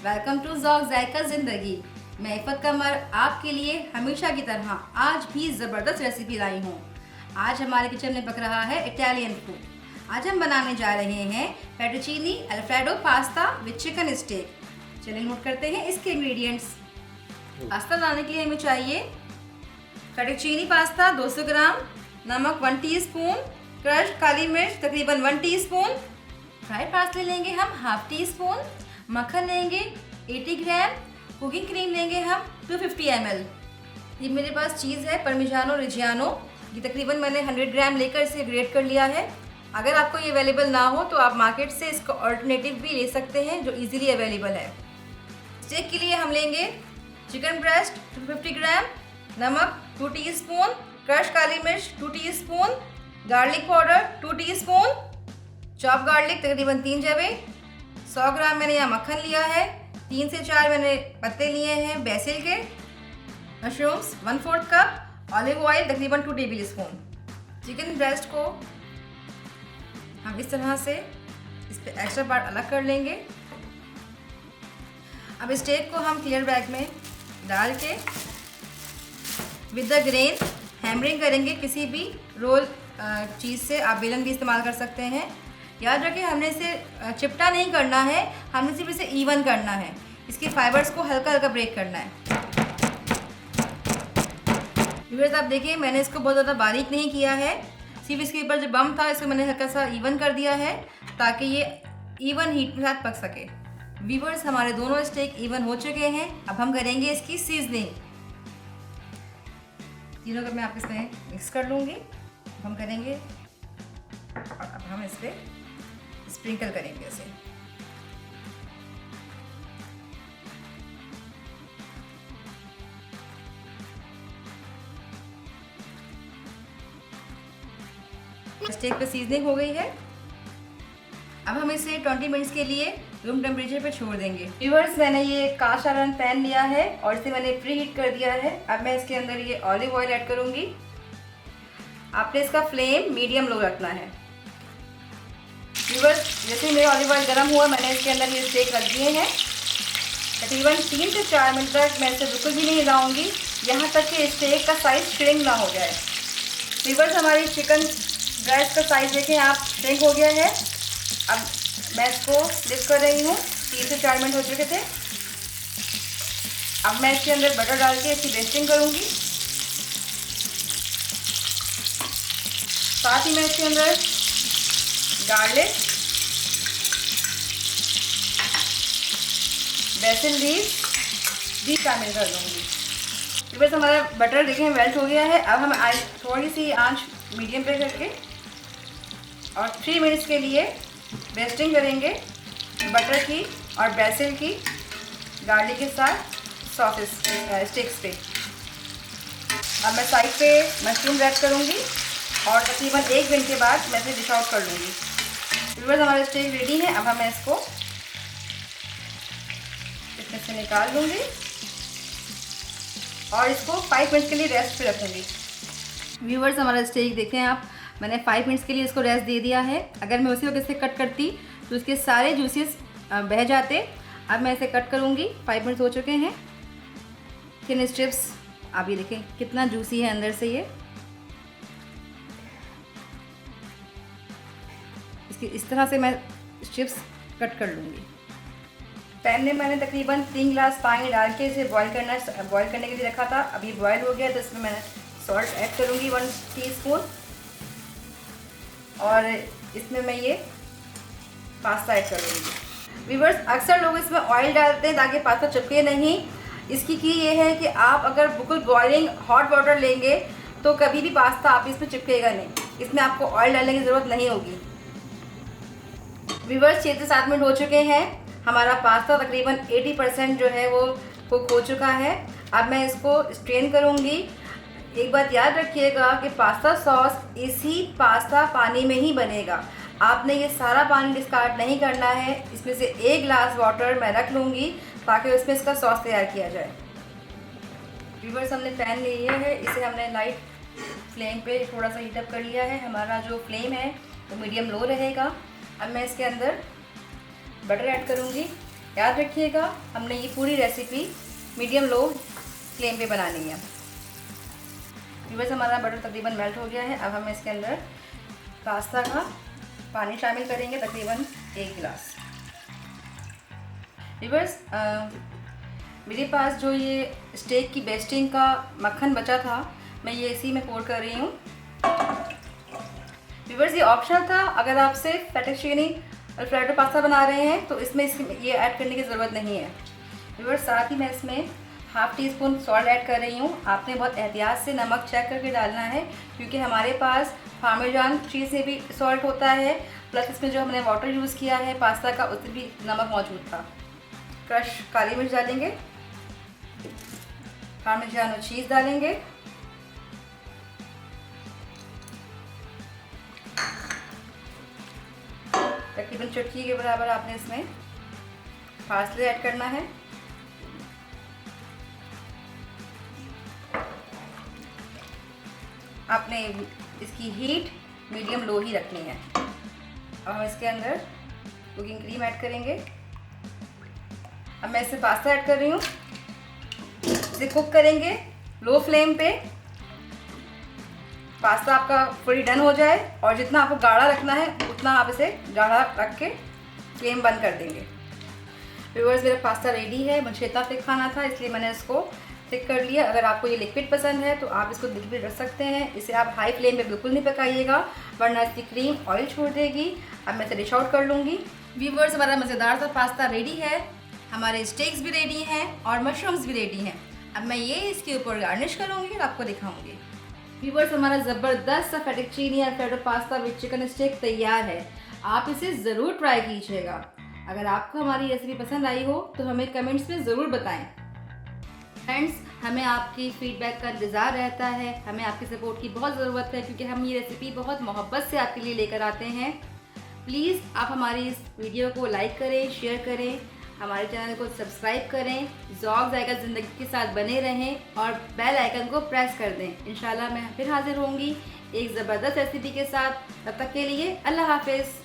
Welcome to ज़ौक़ ज़ायका ज़िंदगी। मैं इफ़त कमर आपके लिए हमेशा की तरह आज भी ज़बरदस्त रेसिपी लाई हूँ। आज हमारे किचन में पक रहा है इटालियन फूड। आज हम बनाने जा रहे हैं fettuccine alfredo pasta with chicken steak. चलिए नोट करते हैं इसके इंग्रेडिएंट्स। पास्ता बनाने के लिए हमें चाहिए फेटुचीनी पास्ता 200 ग्राम, नमक 1 टीस्पून, क्रश काली मिर्च तकरीबन 1 टीस्पून, फ्राइड पार्सले लेंगे हम हाफ टी स्पून, मक्खन लेंगे 80 ग्राम, कुकिंग क्रीम लेंगे हम 250 ml। ये मेरे पास चीज़ है परमिजानो रिजियानो, ये तकरीबन मैंने 100 ग्राम लेकर इसे ग्रेट कर लिया है। अगर आपको ये अवेलेबल ना हो तो आप मार्केट से इसका ऑल्टरनेटिव भी ले सकते हैं जो इजीली अवेलेबल है। स्टेक के लिए हम लेंगे चिकन ब्रेस्ट 250 ग्राम, नमक 2 टीस्पून, क्रश काली मिर्च 2 teaspoon, garlic powder 2 teaspoon, chop garlic तकरीबन 3 जबे, 100 ग्राम मैंने यहाँ मक्खन लिया है, 3 से 4 मैंने पत्ते लिए हैं बेसिल के, मशरूम्स 1/4 कप, ऑलिव ऑयल तकरीबन 2 टेबल स्पून। चिकन ब्रेस्ट को हम इस तरह से इस पर एक्स्ट्रा पार्ट अलग कर लेंगे। अब स्टेक को हम क्लियर बैग में डाल के विद द ग्रेन हैमरिंग करेंगे। किसी भी रोल चीज़ से आप बेलन भी इस्तेमाल कर सकते हैं। याद रखें हमने इसे चिपटा नहीं करना है, हमने सिर्फ इसे इवन करना है। इसके फाइबर्स को हल्का हल्का ब्रेक करना है। व्यूअर्स आप देखिए मैंने इसको बहुत ज़्यादा बारीक नहीं किया है, सिर्फ इसके ऊपर जो बम था इसको मैंने हल्का सा इवन कर दिया है ताकि ये इवन हीट के साथ पक सके। व्यूअर्स हमारे दोनों स्टेक इवन हो चुके हैं। अब हम करेंगे इसकी सीजनिंग। तीनों को मैं आप इसमें मिक्स कर लूँगी। हम करेंगे और अब हम इस पर स्प्रिंकल करेंगे इसे। स्टेक पे सीजनिंग हो गई है। अब हम इसे 20 मिनट्स के लिए रूम टेम्परेचर पे छोड़ देंगे। व्यूअर्स मैंने ये कास्ट आयरन पैन लिया है और इसे मैंने प्री हीट कर दिया है। अब मैं इसके अंदर ये ऑलिव ऑयल ऐड करूँगी। आपने इसका फ्लेम मीडियम लो रखना है। व्यूअर्स जैसे मेरा ऑलिव ऑयल गर्म हुआ मैंने इसके अंदर ये स्टेक रख दिए हैं। तकरीबन 3 से 4 मिनट तक मैं इसे बिल्कुल भी नहीं हिलाऊंगी, यहाँ तक कि स्टेक का साइज़ श्रिंक ना हो जाए। व्यूअर्स हमारी चिकन ब्रेस्ट का साइज़ देखें आप श्रिंक हो गया है। अब मैं इसको लिफ्ट कर रही हूँ। 3 से 4 मिनट हो चुके थे। अब मैं इसके अंदर बटर डाल के इसकी बेस्टिंग करूँगी। साथ ही मैं इसके अंदर गार्लिक, बेसिल लीव्स भी शामिल कर दूँगी। बस हमारा बटर देखें मेल्ट हो गया है। अब हम थोड़ी सी आंच मीडियम पे करके और 3 मिनट्स के लिए बेस्टिंग करेंगे बटर की और बेसिल की गार्लिक के साथ सॉस स्टिक्स पे। अब मैं साइड पे मशरूम रैप करूँगी और तकरीबन 1 मिनट के बाद मैं इसे डिश आउट कर लूँगी। व्यूअर्स हमारा स्टेक रेडी है। अब मैं इसको इसमें से निकाल लूँगी और इसको 5 मिनट के लिए रेस्ट पे रखूँगी। व्यूअर्स हमारा स्टेक देखें आप, मैंने 5 मिनट्स के लिए इसको रेस्ट दे दिया है। अगर मैं उसी वक्त इसे कट करती तो इसके सारे जूसेस बह जाते। अब मैं इसे कट करूँगी। 5 मिनट्स हो चुके हैं। थिन स्ट्रिप्स आप ये देखें कितना जूसी है अंदर से। ये इसकी इस तरह से मैं स्ट्रिप्स कट कर लूँगी। पैन में मैंने तकरीबन 3 गिलास पानी डाल के इसे बॉईल करने के लिए रखा था। अब ये बॉईल हो गया तो इसमें मैं सॉल्ट ऐड करूँगी 1 टीस्पून और इसमें मैं ये पास्ता ऐड करूँगी। व्यूअर्स अक्सर लोग इसमें ऑयल डालते हैं ताकि पास्ता चिपके नहीं। इसकी की ये है कि आप अगर बिल्कुल बॉइलिंग हॉट वाटर लेंगे तो कभी भी पास्ता आप इसमें चिपकेगा नहीं। इसमें आपको ऑयल डालने की ज़रूरत नहीं होगी। व्यूअर्स 6 से 7 मिनट हो चुके हैं। हमारा पास्ता तकरीबन 80% जो है वो कुक हो चुका है। अब मैं इसको स्ट्रेन करूँगी। एक बात याद रखिएगा कि पास्ता सॉस इसी पास्ता पानी में ही बनेगा। आपने ये सारा पानी डिस्कार्ड नहीं करना है। इसमें से 1 गिलास वाटर मैं रख लूँगी ताकि उसमें इसका सॉस तैयार किया जाए। व्यूअर्स हमने पैन ले लिया है, इसे हमने लाइट फ्लेम पे थोड़ा सा हीटअप कर लिया है। हमारा जो फ्लेम है वो मीडियम लो रहेगा। अब मैं इसके अंदर बटर ऐड करूँगी। याद रखिएगा, हमने ये पूरी रेसिपी मीडियम लो फ्लेम पे बनानी है। व्यूअर्स, हमारा बटर तकरीबन मेल्ट हो गया है। अब हम इसके अंदर पास्ता का पानी शामिल करेंगे, तकरीबन 1 गिलास। व्यूअर्स, मेरे पास जो ये स्टेक की बेस्टिंग का मक्खन बचा था, मैं ये इसी में पोर कर रही हूँ। व्यूअर्स, ये ऑप्शनल था। अगर आप सिर्फ फेटोचीनी अल्फ्रेडो पास्ता बना रहे हैं तो इसमें ये ऐड करने की ज़रूरत नहीं है। व्यूअर्स, साथ ही मैं इसमें half tea spoon salt add कर रही हूँ। आपने बहुत एहतियात से नमक चेक करके डालना है, क्योंकि हमारे पास पार्मेजान चीज़ में भी सॉल्ट होता है, प्लस इसमें जो हमने वाटर यूज़ किया है पास्ता का, उसमें भी नमक मौजूद था। क्रश काली मिर्च डालेंगे, पार्मेजानो चीज़ डालेंगे, तकरीबन चुटकी के बराबर आपने इसमें पार्सले ऐड करना है। आपने इसकी हीट मीडियम लो ही रखनी है। अब हम इसके अंदर कुकिंग क्रीम ऐड करेंगे। अब मैं इसमें पास्ता ऐड कर रही हूँ। इसे कुक करेंगे लो फ्लेम पे। पास्ता आपका पूरी डन हो जाए, और जितना आपको गाढ़ा रखना है उतना आप इसे गाढ़ा रख के फ्लेम बंद कर देंगे। व्यूअर्स, मेरा पास्ता रेडी है। मुझे इतना थिक खाना था, इसलिए मैंने इसको थिक कर लिया। अगर आपको ये लिक्विड पसंद है तो आप इसको लिक्विड रख सकते हैं। इसे आप हाई फ्लेम पे बिल्कुल नहीं पकाइएगा, वरना इसकी क्रीम ऑयल छोड़ देगी। अब मैं इसे डिश आउट कर लूँगी। व्यूअर्स, हमारा मज़ेदार सा पास्ता रेडी है। हमारे स्टेक्स भी रेडी हैं और मशरूम्स भी रेडी हैं। अब मैं ये इसके ऊपर गार्निश करूँगी और आपको दिखाऊँगी। व्यूअर्स, हमारा ज़बरदस्त सा fettuccine alfredo pasta with chicken steak तैयार है। आप इसे ज़रूर ट्राई कीजिएगा। अगर आपको हमारी रेसिपी पसंद आई हो तो हमें कमेंट्स में ज़रूर बताएं। फ्रेंड्स, हमें आपकी फीडबैक का इंतज़ार रहता है। हमें आपकी सपोर्ट की बहुत ज़रूरत है, क्योंकि हम ये रेसिपी बहुत मोहब्बत से आपके लिए लेकर आते हैं। प्लीज़ आप हमारी इस वीडियो को लाइक करें, शेयर करें, हमारे चैनल को सब्सक्राइब करें, ज़ौक़ ज़ायक़ा ज़िंदगी के साथ बने रहें और बेल आइकन को प्रेस कर दें। इंशाल्लाह मैं फिर हाज़िर होंगी एक ज़बरदस्त रेसिपी के साथ। तब तक के लिए अल्लाह हाफ़िज़।